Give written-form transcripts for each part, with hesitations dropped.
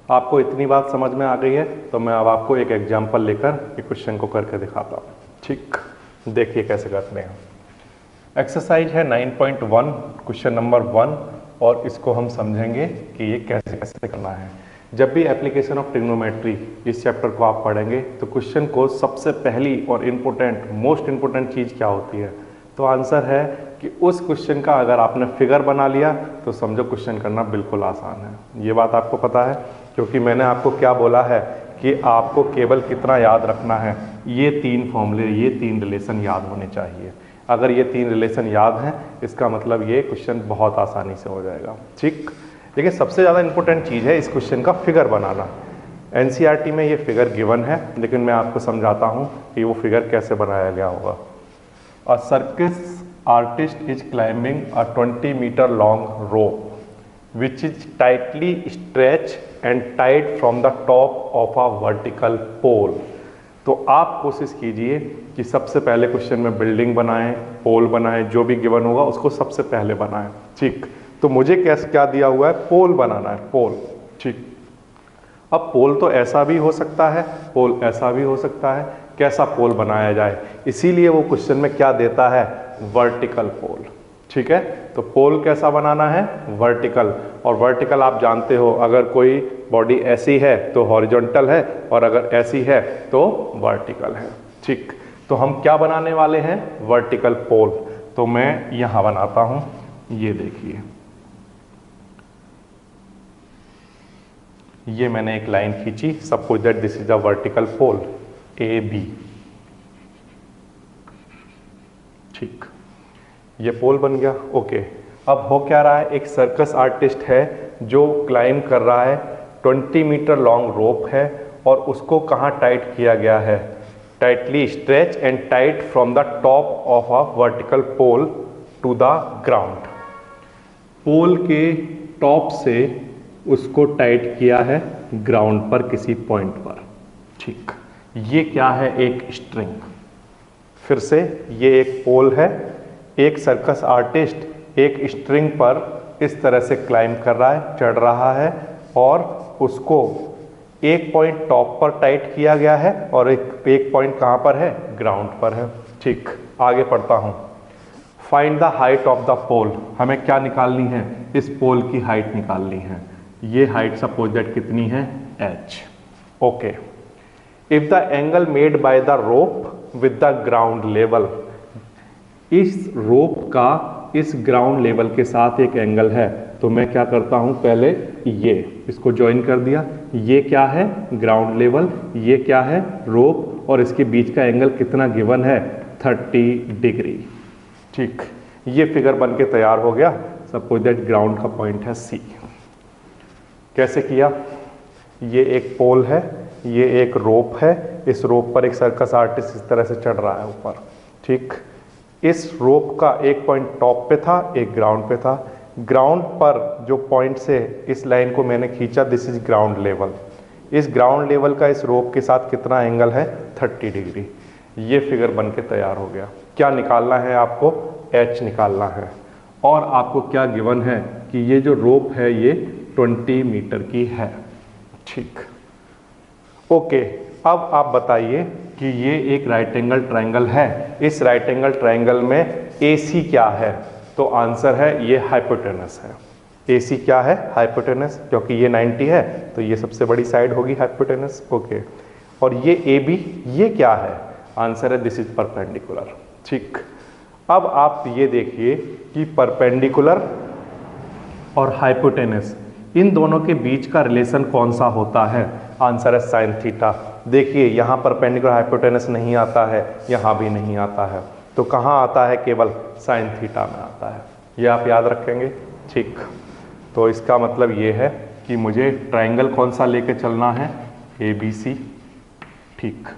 आपको इतनी बात समझ में आ गई है तो मैं अब आपको एक एग्जाम्पल लेकर एक क्वेश्चन को करके दिखाता हूँ। ठीक, देखिए कैसे करते हैं। एक्सरसाइज है 9.1 क्वेश्चन नंबर 1 और इसको हम समझेंगे कि ये कैसे कैसे करना है। जब भी एप्लीकेशन ऑफ ट्रिग्नोमेट्री इस चैप्टर को आप पढ़ेंगे तो क्वेश्चन को सबसे पहली और इम्पोर्टेंट मोस्ट इम्पोर्टेंट चीज़ क्या होती है, तो आंसर है कि उस क्वेश्चन का अगर आपने फिगर बना लिया तो समझो क्वेश्चन करना बिल्कुल आसान है। ये बात आपको पता है, क्योंकि मैंने आपको क्या बोला है कि आपको केवल कितना याद रखना है, ये 3 फॉर्मूले, ये 3 रिलेशन याद होने चाहिए। अगर ये 3 रिलेशन याद हैं इसका मतलब ये क्वेश्चन बहुत आसानी से हो जाएगा। ठीक, देखिए सबसे ज़्यादा इंपॉर्टेंट चीज़ है इस क्वेश्चन का फिगर बनाना। एनसीईआरटी में ये फिगर गिवन है, लेकिन मैं आपको समझाता हूँ कि वो फिगर कैसे बनाया गया होगा। A circus artist is climbing a 20 meter long rope which is tightly stretched and tied from the top of a vertical pole। तो आप कोशिश कीजिए कि सबसे पहले क्वेश्चन में बिल्डिंग बनाएं, पोल बनाएं, जो भी गिवन होगा उसको सबसे पहले बनाएं। ठीक, तो मुझे कैसे क्या दिया हुआ है, पोल बनाना है, पोल। ठीक, अब पोल तो ऐसा भी हो सकता है, पोल ऐसा भी हो सकता है, कैसा पोल बनाया जाए, इसीलिए वो क्वेश्चन में क्या देता है, वर्टिकल पोल। ठीक है, तो पोल कैसा बनाना है, वर्टिकल। और वर्टिकल आप जानते हो, अगर कोई बॉडी ऐसी है तो हॉरिजॉन्टल है और अगर ऐसी है तो वर्टिकल है। ठीक, तो हम क्या बनाने वाले हैं, वर्टिकल पोल। तो मैं यहां बनाता हूं, ये देखिए, ये मैंने एक लाइन खींची, suppose that this is a vertical pole A B. ठीक, ये पोल बन गया। ओके, अब हो क्या रहा है, एक सर्कस आर्टिस्ट है जो क्लाइंब कर रहा है, 20 मीटर लॉन्ग रोप है और उसको कहाँ टाइट किया गया है, tightly stretch and tight from the top of a vertical pole to the ground. Pole के टॉप से उसको टाइट किया है ग्राउंड पर किसी पॉइंट पर। ठीक, ये क्या है, एक स्ट्रिंग। फिर से ये एक पोल है, एक सर्कस आर्टिस्ट एक स्ट्रिंग पर इस तरह से क्लाइंब कर रहा है, चढ़ रहा है और उसको एक पॉइंट टॉप पर टाइट किया गया है और एक पॉइंट कहाँ पर है, ग्राउंड पर है। ठीक, आगे पढ़ता हूँ। Find the height of the pole, हमें क्या निकालनी है, इस पोल की हाइट निकालनी है। ये हाइट सपोज दैट कितनी है, h। Okay, if the angle made by the rope with the ground level, इस रोप का इस ग्राउंड लेवल के साथ एक एंगल है, तो मैं क्या करता हूं, पहले ये इसको ज्वाइन कर दिया। ये क्या है, ग्राउंड लेवल, ये क्या है, रोप, और इसके बीच का एंगल कितना गिवन है, 30 डिग्री। ठीक, ये फिगर बन के तैयार हो गया। सपोज दैट ग्राउंड का पॉइंट है सी। कैसे किया, ये एक पोल है, ये एक रोप है, इस रोप पर एक सर्कस आर्टिस्ट इस तरह से चढ़ रहा है ऊपर। ठीक, इस रोप का एक पॉइंट टॉप पे था, एक ग्राउंड पे था। ग्राउंड पर जो पॉइंट से इस लाइन को मैंने खींचा, दिस इज ग्राउंड लेवल। इस ग्राउंड लेवल का इस रोप के साथ कितना एंगल है, 30 डिग्री। ये फिगर बन के तैयार हो गया। क्या निकालना है आपको, h निकालना है। और आपको क्या गिवन है कि ये जो रोप है ये 20 मीटर की है। ठीक, ओके, अब आप बताइए कि ये एक राइट एंगल ट्रायंगल है, इस राइट एंगल ट्रायंगल में AC क्या है, तो आंसर है ये हाइपोटेनस है। AC क्या है, हाइपोटेनस, क्योंकि ये 90 है तो ये सबसे बड़ी साइड होगी हाइपोटेनस। ओके, और ये AB, ये क्या है, आंसर है दिस इज परपेंडिकुलर। ठीक, अब आप ये देखिए कि परपेंडिकुलर और हाइपोटेनस, इन दोनों के बीच का रिलेशन कौन सा होता है, आंसर है साइन थीटा। देखिए यहाँ परपेंडिकुलर हाइपोटेनस नहीं आता है, यहाँ भी नहीं आता है, तो कहाँ आता है, केवल साइन थीटा में आता है। ये आप याद रखेंगे। ठीक, तो इसका मतलब ये है कि मुझे ट्रायंगल कौन सा लेके चलना है, ABC। ठीक,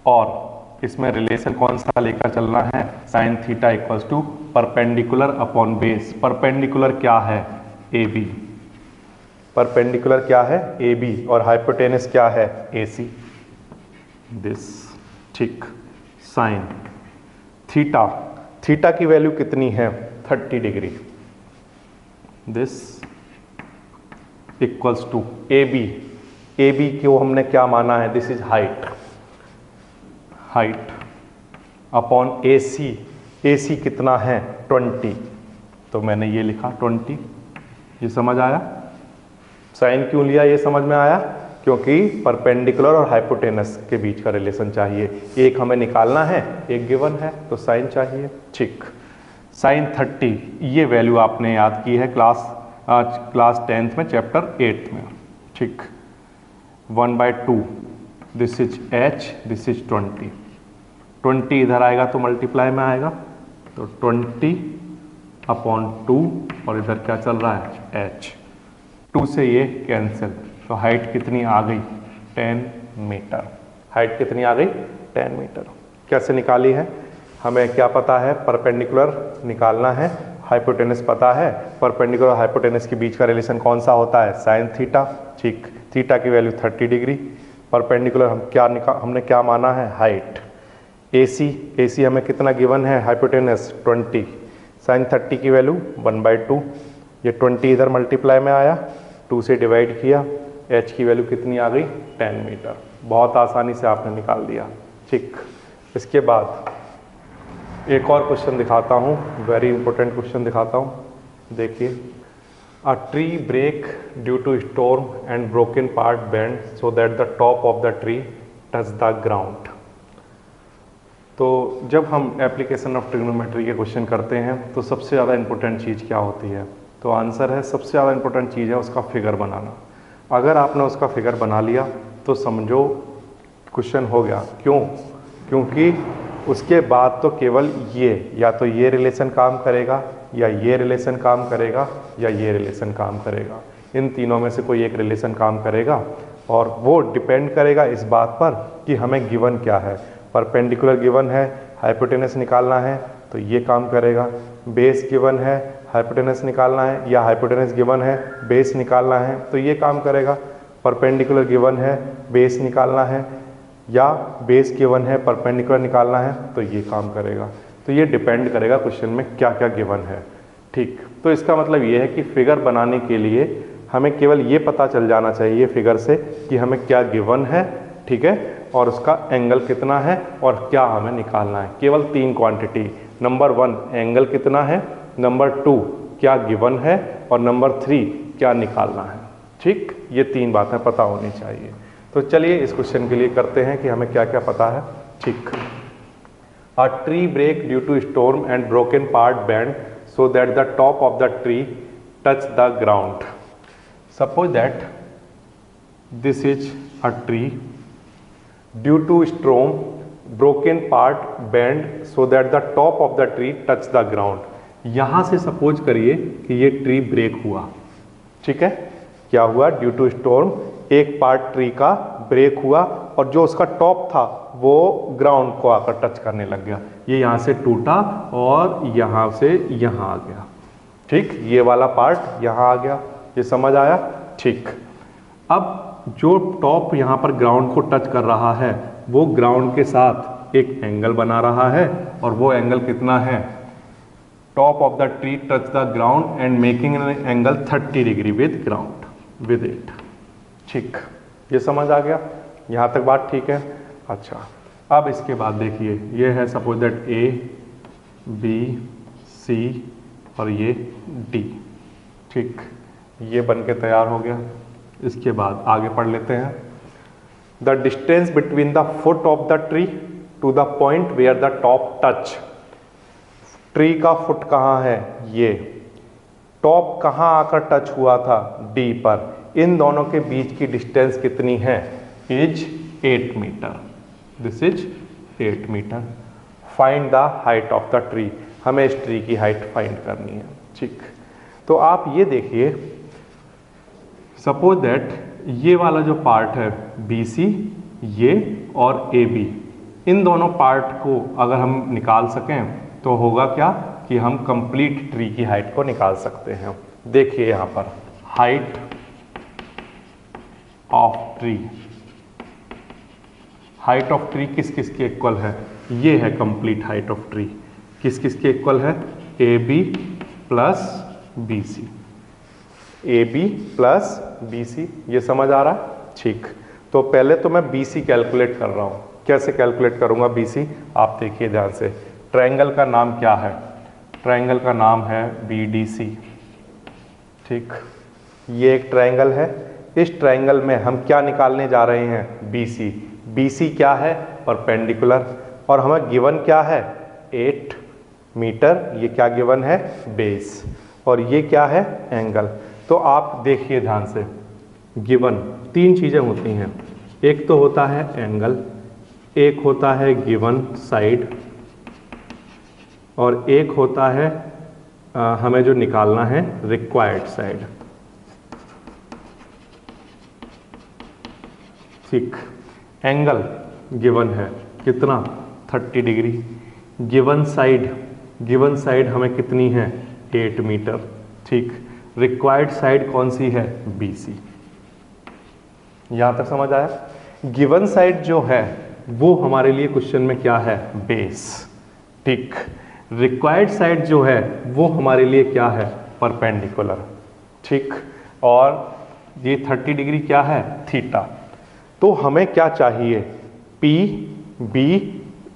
और इसमें रिलेशन कौन सा लेकर चलना है, sine theta equals to perpendicular upon base. Perpendicular क्या है, AB। परपेंडिकुलर क्या है, AB, और हाइपोटेनस क्या है, AC। दिस। ठीक, साइन थीटा, थीटा की वैल्यू कितनी है, 30 degree. This equals to AB, A B को हमने क्या माना है, this is height, height upon A C कितना है 20, तो मैंने ये लिखा 20। ये समझ आया? साइन क्यों लिया ये समझ में आया? क्योंकि परपेंडिकुलर और हाइपोटेनस के बीच का रिलेशन चाहिए, एक हमें निकालना है, एक गिवन है, तो साइन चाहिए। ठीक, साइन 30 ये वैल्यू आपने याद की है क्लास 10th में चैप्टर 8 में। ठीक, 1/2 this is h, this is 20, 20 इधर आएगा तो मल्टीप्लाई में आएगा, तो 20/2 और इधर क्या चल रहा है h, 2 से ये कैंसिल, तो हाइट कितनी आ गई 10 मीटर। हाइट कितनी आ गई 10 मीटर। कैसे निकाली है? हमें क्या पता है, परपेंडिकुलर निकालना है, हाइपोटेनस पता है, परपेंडिकुलर और हाइपोटेनस के बीच का रिलेशन कौन सा होता है, साइन थीटा। ठीक, थीटा की वैल्यू 30 डिग्री, परपेंडिकुलर हमने क्या माना है, हाइट। AC हमें कितना गिवन है, हाइपोटेनस 20, साइन 30 की वैल्यू 1/2, ये 20 इधर मल्टीप्लाई में आया, 2 से डिवाइड किया, h की वैल्यू कितनी आ गई 10 मीटर। बहुत आसानी से आपने निकाल दिया। ठीक, इसके बाद एक और क्वेश्चन दिखाता हूँ, वेरी इंपॉर्टेंट क्वेश्चन दिखाता हूँ, देखिए। A tree break due to storm and broken part bend so that the top of the tree touch the ground. तो जब हम एप्लीकेशन ऑफ ट्रिग्नोमेट्री के क्वेश्चन करते हैं तो सबसे ज़्यादा इंपॉर्टेंट चीज़ क्या होती है, तो आंसर है सबसे ज़्यादा इंपॉर्टेंट चीज़ है उसका फिगर बनाना। अगर आपने उसका फिगर बना लिया तो समझो क्वेश्चन हो गया। क्यों? क्योंकि उसके बाद तो केवल ये, या तो ये रिलेशन काम करेगा, या ये रिलेशन काम करेगा, या ये रिलेशन काम करेगा। इन तीनों में से कोई एक रिलेशन काम करेगा, और वो डिपेंड करेगा इस बात पर कि हमें गिवन क्या है। परपेंडिकुलर गिवन है, हाइपोटेनस निकालना है तो ये काम करेगा। बेस गिवन है, हाइपोटेनस निकालना है, या हाइपोटेनस गिवन है, बेस निकालना है तो ये काम करेगा। परपेंडिकुलर गिवन है, बेस निकालना है, या बेस गिवन है, परपेंडिकुलर निकालना है तो ये काम करेगा। तो ये डिपेंड करेगा क्वेश्चन में क्या क्या गिवन है। ठीक, तो इसका मतलब ये है कि फिगर बनाने के लिए हमें केवल ये पता चल जाना चाहिए फिगर से कि हमें क्या गिवन है, ठीक है, और उसका एंगल कितना है और क्या हमें निकालना है। केवल 3 क्वांटिटी, नंबर 1 एंगल कितना है, नंबर 2 क्या गिवन है, और नंबर 3 क्या निकालना है। ठीक, ये 3 बातें पता होनी चाहिए। तो चलिए इस क्वेश्चन के लिए करते हैं कि हमें क्या क्या पता है। ठीक, a tree break due to storm and broken part bend so that the top of the tree touch the ground. Suppose that this is a tree due to storm broken part bend so that the top of the tree touch the ground. यहां से suppose करिए कि ये tree break हुआ। ठीक है, क्या हुआ, ड्यू टू स्टॉर्म एक पार्ट ट्री का ब्रेक हुआ और जो उसका टॉप था वो ग्राउंड को आकर टच करने लग गया। ये यहाँ से टूटा और यहाँ से यहाँ आ गया। ठीक, ये वाला पार्ट यहाँ आ गया। ये समझ आया? ठीक, अब जो टॉप यहाँ पर ग्राउंड को टच कर रहा है वो ग्राउंड के साथ एक एंगल बना रहा है, और वो एंगल कितना है, top of the tree touch the ground and making an angle 30 degree with ground with it. ठीक, ये समझ आ गया? यहाँ तक बात ठीक है? अच्छा, अब इसके बाद देखिए, ये है suppose that A, B, C और ये D। ठीक, ये बन के तैयार हो गया। इसके बाद आगे पढ़ लेते हैं। The distance between the foot of the tree to the point where the top touch. Tree का फुट कहाँ है, ये टॉप कहाँ आकर टच हुआ था, D पर। इन दोनों के बीच की डिस्टेंस कितनी है, is 8 metre. This is 8 metre. Find the height of the tree. हमें इस ट्री की हाइट फाइंड करनी है। ठीक, तो आप ये देखिए, सपोज दैट ये वाला जो पार्ट है BC, ये और AB, इन दोनों पार्ट को अगर हम निकाल सकें तो होगा क्या कि हम कंप्लीट ट्री की हाइट को निकाल सकते हैं। देखिए यहाँ पर height of tree, height of tree किस किस के इक्वल है, ये है कंप्लीट हाइट ऑफ ट्री। किस किस के इक्वल है, AB plus BC। AB plus BC, ये समझ आ रहा है? ठीक। तो पहले तो मैं BC कैलकुलेट कर रहा हूँ। कैसे कैलकुलेट करूँगा BC, आप देखिए ध्यान से। ट्रायंगल का नाम क्या है? ट्रायंगल का नाम है BDC, ठीक। ये एक ट्रायंगल है। इस ट्रायंगल में हम क्या निकालने जा रहे हैं? BC। BC क्या है? परपेंडिकुलर। और हमें गिवन क्या है? 8 मीटर। ये क्या गिवन है? बेस। और ये क्या है? एंगल। तो आप देखिए ध्यान से, गिवन 3 चीज़ें होती हैं। एक तो होता है एंगल, एक होता है गिवन साइड, और एक होता है हमें जो निकालना है रिक्वायर्ड साइड, ठीक। एंगल गिवन है कितना? 30 डिग्री। गिवन साइड हमें कितनी है? 8 मीटर, ठीक। रिक्वायर्ड साइड कौन सी है? BC। यहां तक समझ आया? गिवन साइड जो है वो हमारे लिए क्वेश्चन में क्या है? बेस, ठीक। रिक्वायर्ड साइड जो है वो हमारे लिए क्या है? परपेंडिकुलर, ठीक। और ये 30 डिग्री क्या है? थीटा। तो हमें क्या चाहिए? PB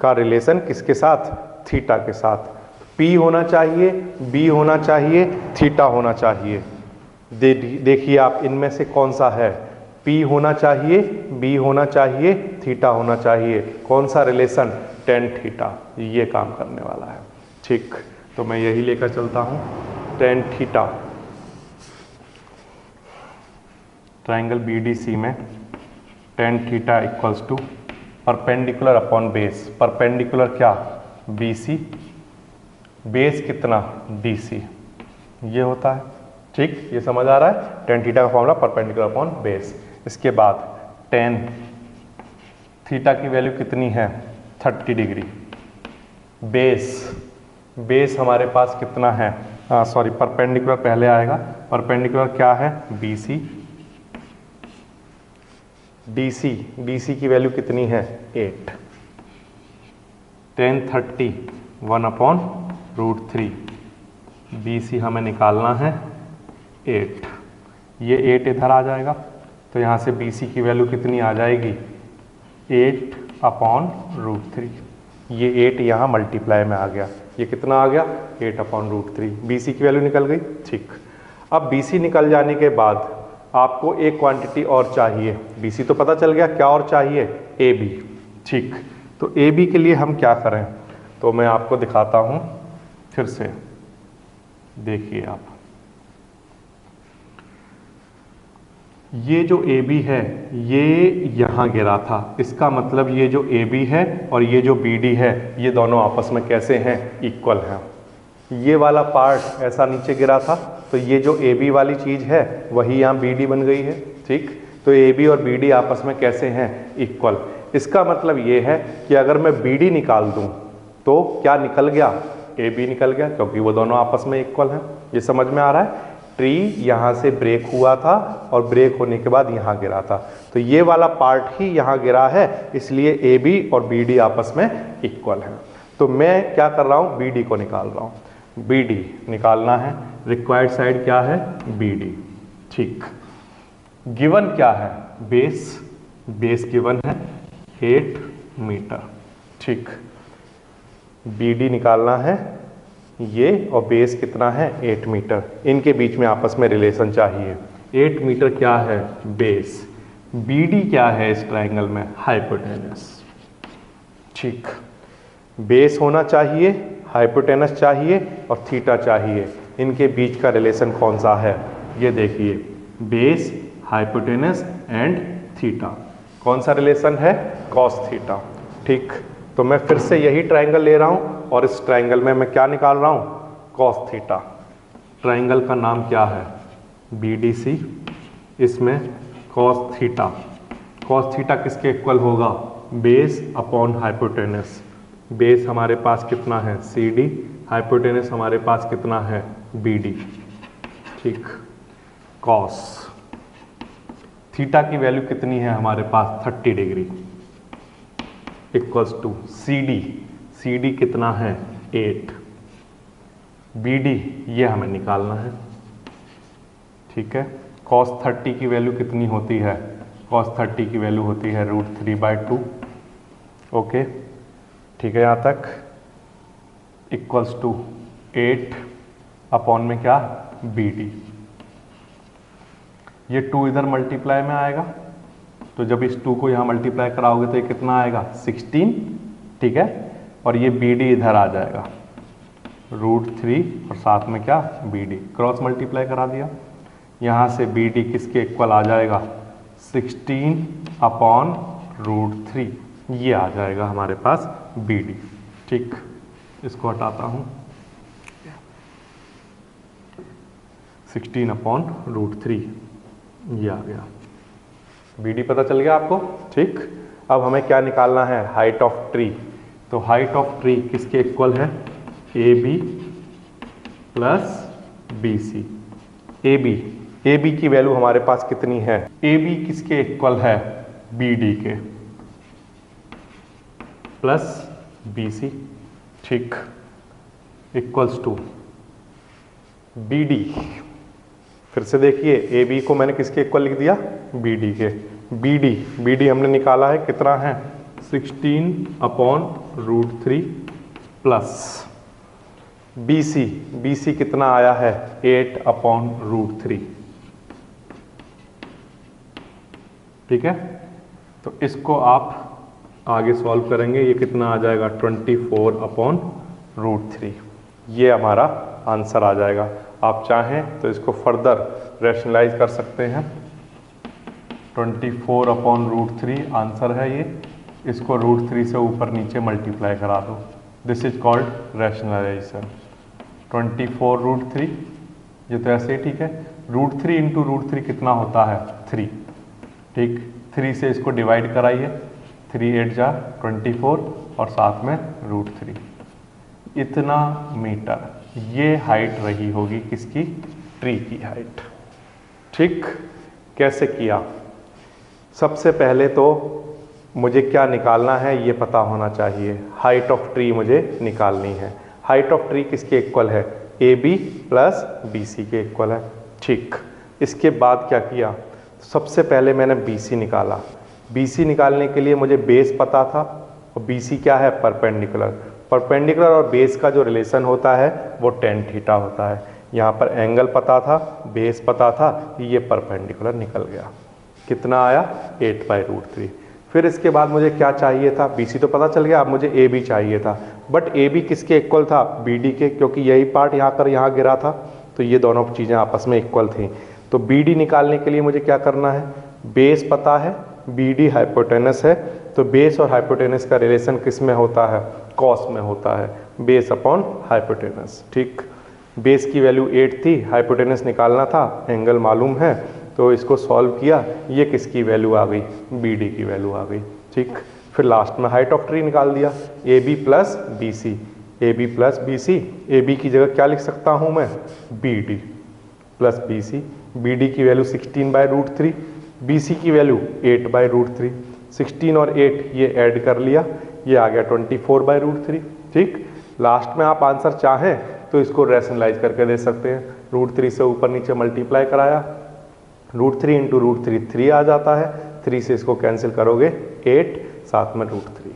का रिलेशन किसके साथ? थीटा के साथ। P होना चाहिए, B होना चाहिए, थीटा होना चाहिए। देखिए आप, इनमें से कौन सा है? P होना चाहिए, B होना चाहिए, थीटा होना चाहिए। कौन सा रिलेशन? tan theta. ये काम करने वाला है, ठीक। तो मैं यही लेकर चलता हूं, tan थीटा। ट्रायंगल BDC में tan theta equals to perpendicular upon base. Perpendicular क्या? BC। बेस कितना? DC। ये होता है, ठीक। ये समझ आ रहा है? tan थीटा का फॉर्मूला परपेंडिकुलर अपॉन बेस। इसके बाद tan थीटा की वैल्यू कितनी है? 30 डिग्री। बेस हमारे पास कितना है? सॉरी, परपेंडिकुलर पहले आएगा। परपेंडिकुलर क्या है? BC। DC की वैल्यू कितनी है? 8। tan 30 1/√3। BC हमें निकालना है 8। ये 8 इधर आ जाएगा, तो यहाँ से BC की वैल्यू कितनी आ जाएगी? 8/√3। ये 8 यहाँ मल्टीप्लाई में आ गया। ये कितना आ गया? 8/√3। BC की वैल्यू निकल गई, ठीक। अब BC निकल जाने के बाद आपको एक क्वांटिटी और चाहिए। BC तो पता चल गया, क्या और चाहिए? AB, ठीक। तो AB के लिए हम क्या करें? तो मैं आपको दिखाता हूँ फिर से, देखिए आप। ये जो AB है ये यहाँ गिरा था, इसका मतलब ये जो AB है और ये जो BD है ये दोनों आपस में कैसे हैं? इक्वल हैं। ये वाला पार्ट ऐसा नीचे गिरा था, तो ये जो AB वाली चीज़ है वही यहाँ BD बन गई है, ठीक। तो AB और BD आपस में कैसे हैं? इक्वल। इसका मतलब ये है कि अगर मैं BD निकाल दूँ तो क्या निकल गया? AB निकल गया, क्योंकि वो दोनों आपस में इक्वल हैं। ये समझ में आ रहा है? ट्री यहाँ से ब्रेक हुआ था और ब्रेक होने के बाद यहाँ गिरा था, तो ये वाला पार्ट ही यहाँ गिरा है, इसलिए AB और BD आपस में इक्वल है। तो मैं क्या कर रहा हूँ? BD को निकाल रहा हूँ। BD निकालना है। रिक्वायर्ड साइड क्या है? BD, ठीक। गिवन क्या है? बेस गिवन है 8 मीटर, ठीक। BD निकालना है ये, और बेस कितना है? 8 मीटर। इनके बीच में आपस में रिलेशन चाहिए। 8 मीटर क्या है? बेस। BD क्या है इस ट्रायंगल में? हाइपोटेनस, ठीक। बेस होना चाहिए, हाइपोटेनस चाहिए और थीटा चाहिए। इनके बीच का रिलेशन कौन सा है? ये देखिए, बेस, हाइपोटेनस एंड थीटा। कौन सा रिलेशन है? कॉस थीटा, ठीक। तो मैं फिर से यही ट्रायंगल ले रहा हूँ और इस ट्रायंगल में मैं क्या निकाल रहा हूँ? Cos theta. ट्रायंगल का नाम क्या है? BDC। इसमें कॉस थीटा किसके इक्वल होगा? Base upon hypotenuse. बेस हमारे पास कितना है? CD। हाइपोटेनस हमारे पास कितना है? BD, ठीक। कॉस थीटा की वैल्यू कितनी है हमारे पास? 30 डिग्री इक्वल्स टू CD कितना है? 8। BD ये हमें निकालना है, ठीक है। cos 30 की वैल्यू कितनी होती है? cos 30 की वैल्यू होती है √3/2। ओके, ठीक है, यहाँ तक इक्वल्स टू 8 अपॉन में क्या, BD। ये 2 इधर मल्टीप्लाई में आएगा, तो जब इस 2 को यहाँ मल्टीप्लाई कराओगे तो ये कितना आएगा, 16, ठीक है। और ये BD इधर आ जाएगा √3 और साथ में क्या, BD, क्रॉस मल्टीप्लाई करा दिया। यहाँ से BD किसके इक्वल आ जाएगा, 16 अपॉन √3, ये आ जाएगा हमारे पास BD। ठीक, इसको हटाता हूँ, 16 अपॉन √3, ये आ गया। BD पता चल गया आपको, ठीक। अब हमें क्या निकालना है, हाइट ऑफ ट्री। तो हाइट ऑफ ट्री किसके इक्वल है, AB प्लस BC। AB की वैल्यू हमारे पास कितनी है, AB किसके इक्वल है, BD के प्लस BC, ठीक, इक्वल्स टू BD। फिर से देखिए, AB को मैंने किसके इक्वल लिख दिया, BD के। BD हमने निकाला है, कितना है, 16 अपॉन √3 प्लस BC कितना आया है, 8 अपॉन √3, ठीक है। तो इसको आप आगे सॉल्व करेंगे, ये कितना आ जाएगा, 24 अपॉन √3, ये हमारा आंसर आ जाएगा। आप चाहें तो इसको फर्दर रैशनलाइज कर सकते हैं। 24 अपॉन √3 आंसर है ये, इसको √3 से ऊपर नीचे मल्टीप्लाई करा दो, दिस इज कॉल्ड रैशनलाइजेशन। 24 √3, ये तो ऐसे ही ठीक है। √3 इंटू √3 कितना होता है, 3, ठीक। 3 से इसको डिवाइड कराइए, 3 8 जा 24 और साथ में √3, इतना मीटर, ये हाइट रही होगी किसकी, ट्री की हाइट, ठीक। कैसे किया, सबसे पहले तो मुझे क्या निकालना है ये पता होना चाहिए, हाइट ऑफ ट्री मुझे निकालनी है। हाइट ऑफ ट्री किसके इक्वल है, AB प्लस BC के इक्वल है, ठीक। इसके बाद क्या किया, सबसे पहले मैंने BC निकाला। BC निकालने के लिए मुझे बेस पता था, और BC क्या है, परपेंडिकुलर और बेस का जो रिलेशन होता है वो tan थीटा होता है। यहाँ पर एंगल पता था, बेस पता था, ये परपेंडिकुलर निकल गया, कितना आया, 8/√3। फिर इसके बाद मुझे क्या चाहिए था, BC तो पता चल गया, अब मुझे AB चाहिए था, बट AB किसके इक्वल था, BD के, क्योंकि यही पार्ट यहाँ कर यहाँ गिरा था, तो ये दोनों चीज़ें आपस में इक्वल थी। तो BD निकालने के लिए मुझे क्या करना है, बेस पता है, BD हाइपोटेनस है, तो बेस और हाइपोटेनस का रिलेशन किस में होता है, कॉस में होता है, बेस अपॉन हाइपोटेनस, ठीक। बेस की वैल्यू 8 थी, हाइपोटेनस निकालना था, एंगल मालूम है, तो इसको सॉल्व किया, ये किसकी वैल्यू आ गई, BD की वैल्यू आ गई, ठीक। फिर लास्ट में हाइट ऑफ ट्री निकाल दिया, AB प्लस BC, AB की जगह क्या लिख सकता हूँ मैं, BD प्लस BC। BD की वैल्यू 16/√3, BC की वैल्यू 8/√3, 16 और 8 ये ऐड कर लिया, ये आ गया 24/√3, ठीक। लास्ट में आप आंसर चाहें तो इसको रैशनलाइज करके दे सकते हैं, √3 से ऊपर नीचे मल्टीप्लाई कराया, √3 इंटू √3 3 आ जाता है, 3 से इसको कैंसिल करोगे 8, साथ में √3।